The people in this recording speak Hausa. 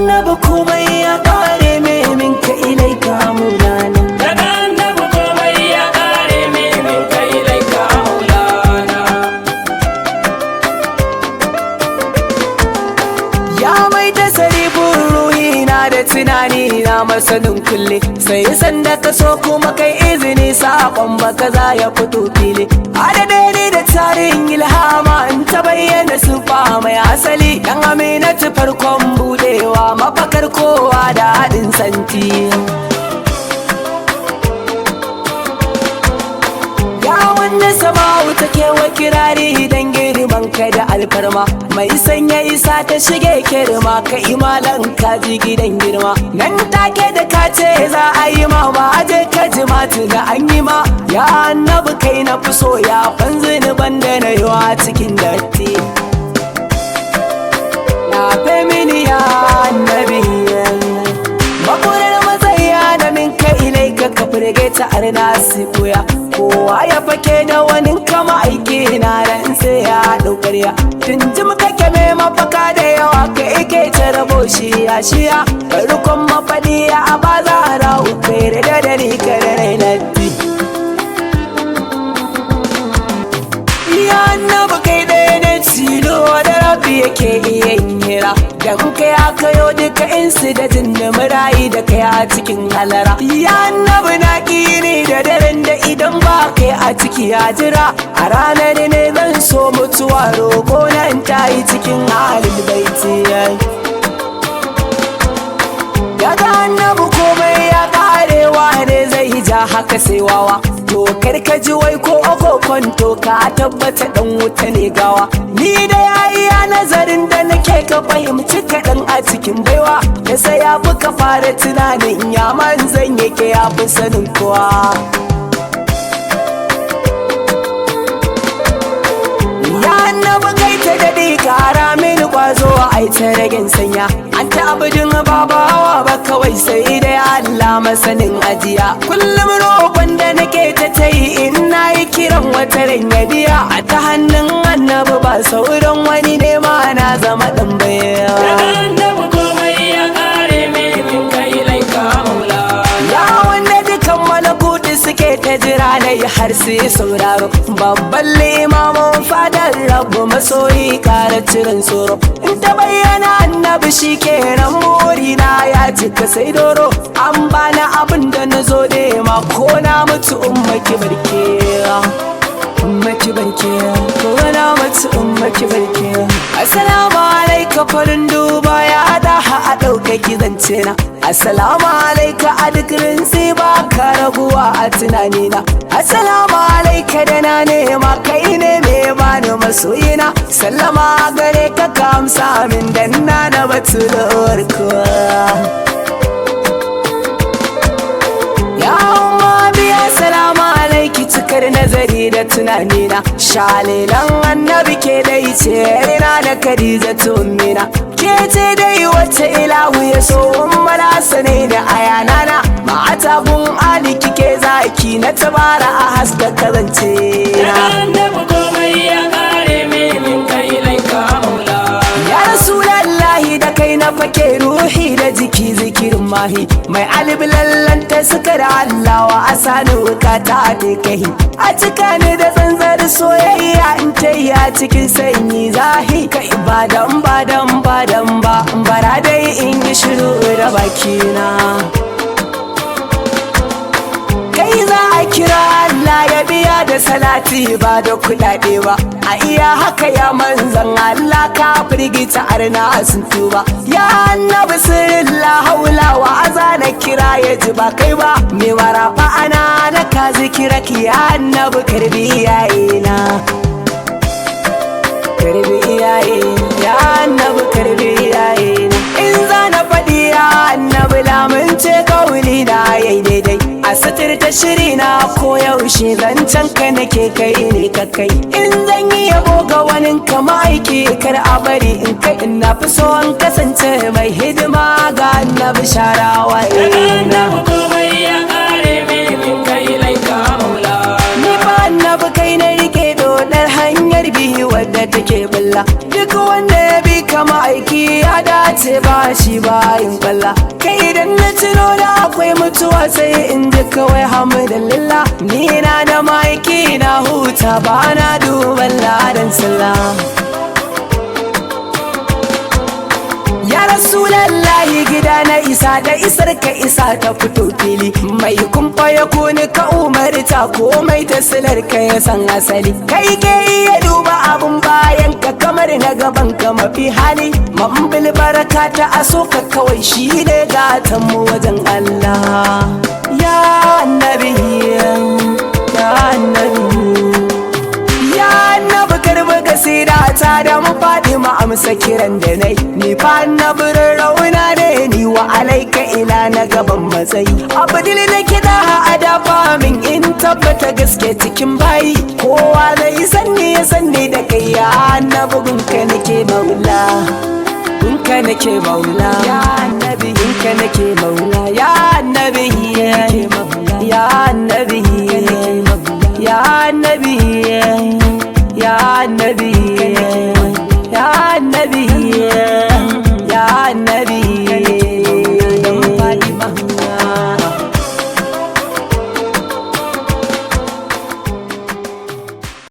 annabi komai ya kare me minka ilaika maulana. daga annabi komai ya kare me minka ilaika maulana. Ya mai da sarifin ruhi na da tunani na masanin kulle, sai sanda ka so kuma kai izini saƙon baka za ya fito fili. Adade ni da tarin ilhama in ta bayyana sufa mai asali, dan aminatu farkon budewa mafakar kowa da haɗin santi. Ya wanda sama'u take wa kirari dan girman ka da alfarma, mai sanya isa ta shige kirma ka imalan kaji gidan girma. Nan take da ka ce za a yi ma ba je ka ji tuna an yi ma. Ya annabi kai na fi so ya fanzini banda na yi wa cikin datti. Ya fe mini ya annabi makurar matsaya da minka ilaika ka firge ta arna sifuya. Kowa ya fake da wani kama aiki na ran sai ya ɗaukarya. Tunjim kake mai mafaka da yawa ka ike ta rabo shiya shiya. Farkon mafaɗi ya ba za a ra'u kai da dare ka da rainatti. Ya annabi kai ɗaya ne tilo da rabi yake iya hira. Dan kai aka yo duka insu da jinda murayi da kai a cikin halara. Ya annabi na ƙiri da daren da idan ba kai a ciki ya jira. A ranar ne zan so mutuwa roƙo nan ta yi cikin halin baiti. Daga annabi komai ya ƙarewa ne zai ja haka sai wawa. To ka ji wai ko kwanto ka tabbata dan wuta ne gawa. Ni da yayi ya nazarin da nake ka fahimci kaɗan a cikin baiwa. Da sai ya fi ka fara tunanin ya manzan yake ya fi sanin kowa. Ya annabi kai ta daɗe kara mini kwazo ai ta ragen sanya. An ta abudin babawa ba kawai sai dai Allah masanin ajiya. Kullum roƙon da nake ta yi in na yi kiran wata ya biya. A ta hannun annabi ba sauran wani nema na zama ɗan baya. daga annabi komai ya kare me minka ilaika maulana. Ya wanda dukan malakuti suke ta jira na yi har sai sauraro. Babban limamin fadar rabu masoyi kara cirin tsoro. In ta bayyana annabi shi kenan burina ya cika sai doro. An bani abin da na zo ma ko na mutu ummaki barke. Ummaki barke, ko na mutu ummaki barke. Assalamu alaika farin duba ya daha a ɗaukaki zance na. Assalamu alaika a duk rinsi ba ka raguwa a tunanina. Assalamu alaika da na nema kai ne mai bani masoyina. Sallama gare ka amsa min dan na batulawar kuwa. Ya umma biya salamu alaiki cikar nazari da tunanina. Shalilan annabi ke dai ce rina da Khadija tummina. Ke ce dai wacce ilahu ya so ummar Hassane da ayanana. Mata gun Ali kike zaki na tabara a haska kazance daga na. annabi komai ya kare me minka ilaika maulana. Ya Rasulallahi da kai na fake ruhi da jiki zikirin mahi. Mai albilallanta suka da Allah wa asani wukata da kai. A cika ni da tsantsar soyayya in tayya cikin sanyi zahi. Kai badan ba bara dai in yi shiru da bakina. Kai za a kira Allah ya biya da salati ba da kuɗaɗe ba. A iya haka ya manzan Allah ka firgita arna sun tuba. Ya annabi sirrin la haula wa azana kira ya ji ba kai ba. Me warafa ana na ka zikira ki ya annabi karbi iyayena. Karbi iyaye ya annabi karbi iyayena. In za na faɗi ya annabi lamunce kauli na yayi daidai. A suturta shiri na koyaushe zancen ka nake kai ne ka kai. In zan yi yabo ga wani kama aiki kar a bari in kai. In na fi so an kasance mai hidima ga annabi sharawa daga annabi komai ya kare me minka ilaika maulana. Ni fa annabi kai na rike dodar hanyar biyu wadda take bulla. Duk wanda ya bi kama aiki ya dace ce ba shi bayin kwalla. Kai idan na tuno da akwai mutuwa sai in ji kawai hamdulillah. Ni na da maiki na huta ba na duban ladan sallah. Ya Rasulallahi gida na isa da isar ka isa ta fito fili. Mai kumfa ya kuni ka umarta komai ta silar ka ya san asali. Kai ke iya duba abun bayan ka kamar na gaban ka mafi hali. Mambil baraka ta aso ka kawai shi ne gatan mu wajen Allah. Ya annabi, ya annabi, ya annabi karbi gasira ta da mu faɗi ma amsa kiran da nai. Ni fa annabin rauna ne ni wa alaika ila na gaban matsayi. Abdul na kiɗa a dafa min in tabbata gaske cikin bayi. Kowa zai sanni ya sanni da kai ya annabi gunka nake maula. Gunka nake maula ya annabi, gunka nake maula ya annabi, ya